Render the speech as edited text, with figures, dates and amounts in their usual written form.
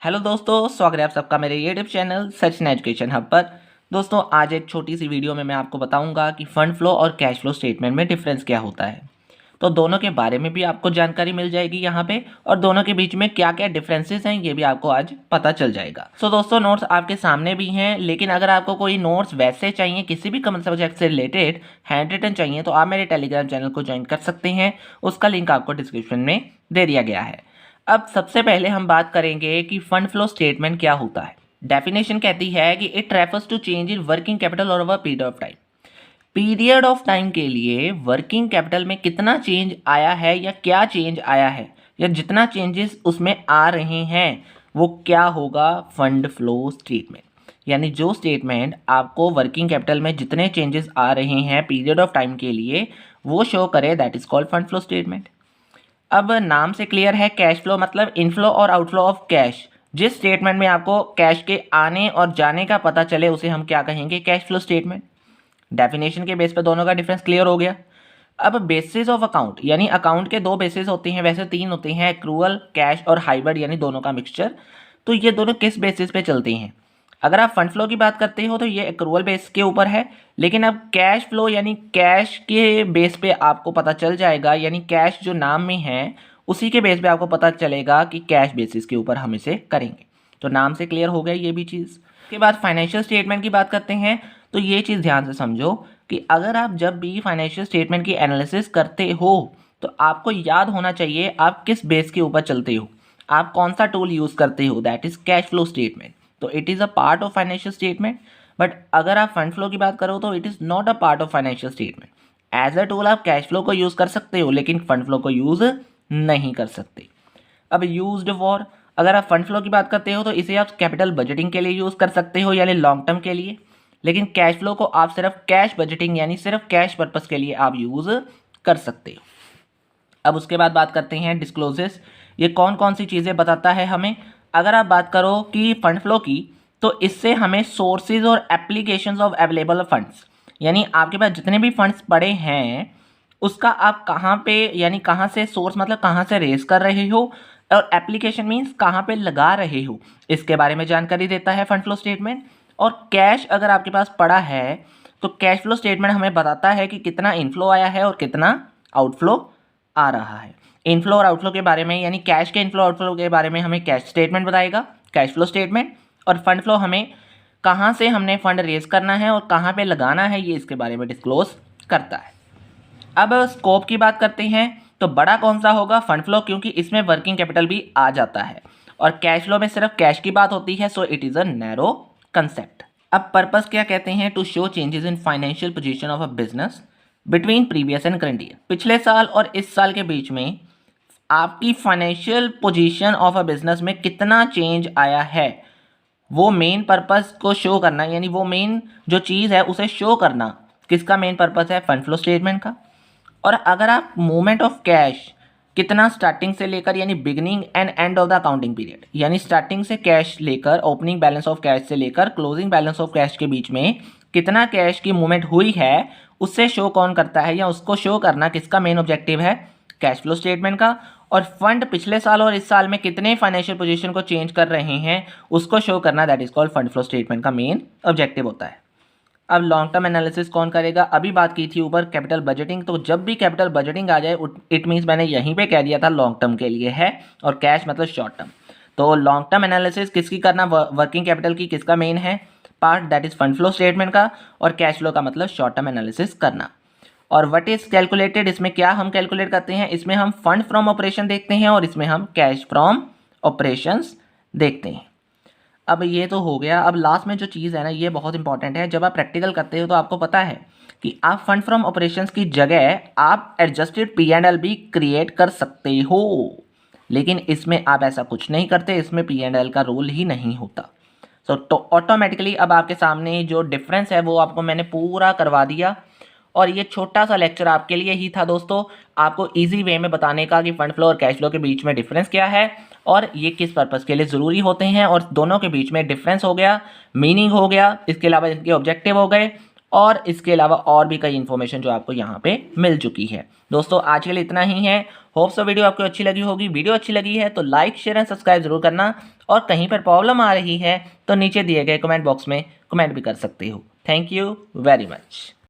Hello दोस्तों, स्वागत है आप सबका मेरे YouTube channel Sachin education hub पर। दोस्तों, आज एक छोटी सी वीडियो में मैं आपको बताऊंगा कि फंड फ्लो और कैश फ्लो स्टेटमेंट में डिफरेंस क्या होता है। तो दोनों के बारे में भी आपको जानकारी मिल जाएगी यहाँ पे, और दोनों के बीच में क्या क्या डिफरेंसेस हैं ये भी आपको आज पता चल जाएगा। सो दोस्तों, नोट्स आपके सामने भी हैं, लेकिन अगर आपको कोई नोट्स वैसे चाहिए, किसी भी कॉमन सब्जेक्ट से रिलेटेड हैंड रिटन चाहिए, तो आप मेरे टेलीग्राम चैनल को ज्वाइन कर सकते हैं। उसका लिंक आपको डिस्क्रिप्शन में दे दिया गया है। अब सबसे पहले हम बात करेंगे कि फंड फ्लो स्टेटमेंट क्या होता है। डेफिनेशन कहती है कि it refers to change in working capital over a period of time. Period of time के लिए वर्किंग कैपिटल में कितना चेंज आया है या क्या चेंज आया है, या जितना चेंजेस उसमें आ रहे हैं वो क्या होगा, फंड फ्लो स्टेटमेंट। यानी जो स्टेटमेंट आपको वर्किंग कैपिटल में जितने चेंजेस आ रहे हैं पीरियड ऑफ टाइम के लिए वो शो करे, that is called fund flow statement. अब नाम से क्लियर है, कैश फ्लो मतलब इनफ्लो और आउटफ्लो ऑफ कैश। जिस स्टेटमेंट में आपको कैश के आने और जाने का पता चले उसे हम क्या कहेंगे, कैश फ्लो स्टेटमेंट। डेफिनेशन के बेस पर दोनों का डिफरेंस क्लियर हो गया। अब बेसिस ऑफ अकाउंट, यानी अकाउंट के दो बेसिस होते हैं, वैसे तीन होते हैं, एक्रूअल, कैश और हाइब्रिड, यानी दोनों का मिक्सचर। तो ये दोनों किस बेसिस पे चलते हैं? अगर आप फंड फ्लो की बात करते हो तो ये एक्रूअल बेस के ऊपर है, लेकिन अब कैश फ्लो यानी कैश के बेस पे आपको पता चल जाएगा, यानी कैश जो नाम में है उसी के बेस पे आपको पता चलेगा कि कैश बेसिस के ऊपर हम इसे करेंगे। तो नाम से क्लियर हो गया ये भी चीज़। के बाद फाइनेंशियल स्टेटमेंट की बात करते हैं, तो ये चीज़ ध्यान से समझो कि अगर आप जब भी फाइनेंशियल स्टेटमेंट की एनालिसिस करते हो तो आपको याद होना चाहिए आप किस बेस के ऊपर चलते हो, आप कौन सा टूल यूज़ करते हो, that is cash flow statement. तो it is a part of financial statement, but अगर आप फंड फ्लो की बात करो तो it is not a part of financial statement. As a tool आप कैश फ्लो को यूज़ कर सकते हो, लेकिन फंड फ्लो को यूज़ नहीं कर सकते। अब यूज्ड फॉर, अगर आप फंड फ्लो की बात करते हो तो इसे आप कैपिटल बजटिंग के लिए यूज़ कर सकते हो, यानी लॉन्ग टर्म के लिए। लेकिन कैश फ्लो को आप सिर्फ कैश बजटिंग यानी सिर्फ कैश पर्पस के लिए आप यूज़ कर सकते हो। अब उसके बाद बात करते हैं डिस्क्लोजेस। ये कौन कौन सी चीज़ें बताता है हमें। अगर आप बात करो कि फंड फ्लो की, तो इससे हमें सोर्सेज और एप्लीकेशंस ऑफ अवेलेबल फंड्स, यानी आपके पास जितने भी फंड्स पड़े हैं उसका आप कहाँ पे, यानी कहाँ से सोर्स मतलब कहाँ से रेज कर रहे हो, और एप्लीकेशन मीन्स कहाँ पे लगा रहे हो, इसके बारे में जानकारी देता है फंड फ्लो स्टेटमेंट। और कैश अगर आपके पास पड़ा है तो कैश फ्लो स्टेटमेंट हमें बताता है कि कितना इनफ्लो आया है और कितना आउटफ्लो आ रहा है। इनफ्लो और आउटफ्लो के बारे में, यानी कैश के इनफ्लो आउटफ्लो के बारे में हमें कैश स्टेटमेंट बताएगा, कैश फ्लो स्टेटमेंट। और फंड फ्लो हमें कहाँ से हमने फंड रेज करना है और कहाँ पे लगाना है ये इसके बारे में डिस्क्लोज करता है। अब स्कोप की बात करते हैं, तो बड़ा कौन सा होगा, फंड फ्लो, क्योंकि इसमें वर्किंग कैपिटल भी आ जाता है, और कैश फ्लो में सिर्फ कैश की बात होती है, so it is a narrow concept. अब पर्पस क्या कहते हैं, to show changes in financial position of a business between previous and current year. पिछले साल और इस साल के बीच में आपकी financial position of a business में कितना चेंज आया है, वो मेन पर्पस को शो करना, यानी वो मेन जो चीज़ है उसे शो करना। किसका मेन पर्पस है, फंड फ्लो स्टेटमेंट का। और अगर आप मूवमेंट ऑफ कैश कितना स्टार्टिंग से लेकर, यानी beginning and end of the accounting period, यानी स्टार्टिंग से कैश लेकर ओपनिंग बैलेंस ऑफ कैश से लेकर क्लोजिंग बैलेंस ऑफ कैश के बीच में कितना कैश की मूवमेंट हुई है, उससे शो कौन करता है, या उसको शो करना किसका मेन ऑब्जेक्टिव है, कैश फ्लो स्टेटमेंट का। और फंड पिछले साल और इस साल में कितने फाइनेंशियल पोजीशन को चेंज कर रहे हैं उसको शो करना, that is called fund flow statement का मेन ऑब्जेक्टिव होता है। अब लॉन्ग टर्म एनालिसिस कौन करेगा, अभी बात की थी ऊपर कैपिटल बजटिंग, तो जब भी कैपिटल बजटिंग आ जाए इट मीन्स मैंने यहीं पे कह दिया था लॉन्ग टर्म के लिए है, और कैश मतलब शॉर्ट टर्म। तो लॉन्ग टर्म एनालिसिस किसकी करना, वर्किंग कैपिटल की, किसका मेन है part, that is fund flow statement का, और कैश फ्लो का मतलब शॉर्ट टर्म एनालिसिस करना। और व्हाट इज कैलकुलेटेड, इसमें क्या हम कैलकुलेट करते हैं, इसमें हम फंड फ्रॉम ऑपरेशन देखते हैं और इसमें हम कैश फ्रॉम ऑपरेशंस देखते हैं। अब ये तो हो गया। अब लास्ट में जो चीज़ है ना, ये बहुत इंपॉर्टेंट है। जब आप प्रैक्टिकल करते हो तो आपको पता है कि आप फंड फ्रॉम ऑपरेशंस की जगह आप एडजस्टेड P&L भी क्रिएट कर सकते हो, लेकिन इसमें आप ऐसा कुछ नहीं करते, इसमें P&L का रोल ही नहीं होता। तो ऑटोमेटिकली अब आपके सामने जो डिफरेंस है वो आपको मैंने पूरा करवा दिया, और ये छोटा सा लेक्चर आपके लिए ही था दोस्तों, आपको इजी वे में बताने का कि फंड फ्लो और कैश फ्लो के बीच में डिफरेंस क्या है और ये किस पर्पस के लिए ज़रूरी होते हैं, और दोनों के बीच में डिफरेंस हो गया, मीनिंग हो गया, इसके अलावा इनके ऑब्जेक्टिव हो गए, और इसके अलावा और भी कई इन्फॉर्मेशन जो आपको यहाँ पे मिल चुकी है। दोस्तों आज के लिए इतना ही है। होप सो वीडियो आपको अच्छी लगी होगी। वीडियो अच्छी लगी है तो लाइक शेयर एंड सब्सक्राइब जरूर करना, और कहीं पर प्रॉब्लम आ रही है तो नीचे दिए गए कमेंट बॉक्स में कमेंट भी कर सकते हो। Thank you very much.